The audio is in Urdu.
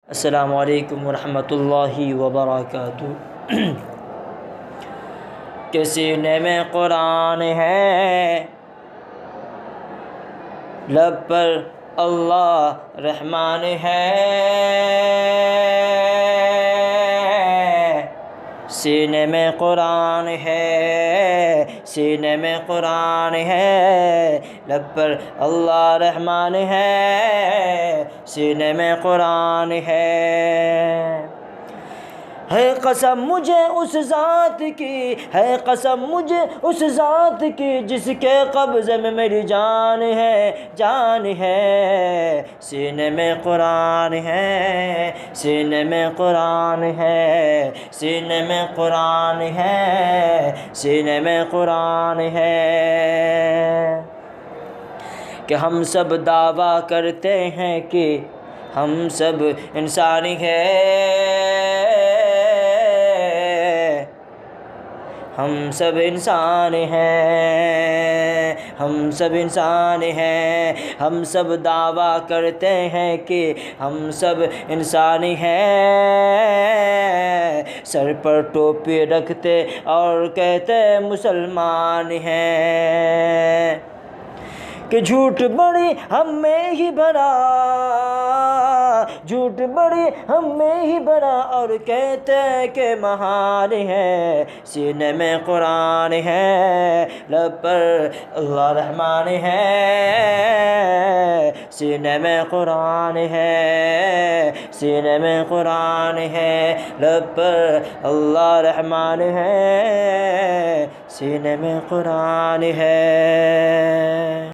السلام علیکم ورحمۃ اللہ وبرکاتہ۔ کہ سینے میں قرآن ہے، لب پر اللہ رحمان ہے۔ سینے میں قرآن ہے، سینے میں قرآن ہے، لب پر اللہ رحمان ہے، سینے میں قرآن ہے۔ ہے قسم مجھے اس ذات کی، ہے قسم مجھے اس ذات کی، جس کے قبضے میں میری جان ہے، جان ہے۔ سینے میں قرآن ہے، سینے میں قرآن ہے، سینے میں قرآن ہے، سینے میں قرآن ہے۔ کہ ہم سب دعویٰ کرتے ہیں کہ ہم سب انسانی ہیں، ہم سب انسان ہیں، ہم سب انسان ہیں۔ ہم سب دعویٰ کرتے ہیں کہ ہم سب انسانی ہیں، سر پر ٹوپی رکھتے اور کہتے مسلمان ہیں۔ کہ جھوٹ بڑی ہم میں ہی بھرا، جھوٹ بڑی ہم میں ہی بھرا، اور کہتے کہ مہان ہے۔ سینے میں قرآن ہے، لب پر اللہ رحمان ہے، سینے میں قرآن ہے، سینے میں قرآن ہے، لب پر اللہ رحمان ہے، سینے میں قرآن ہے۔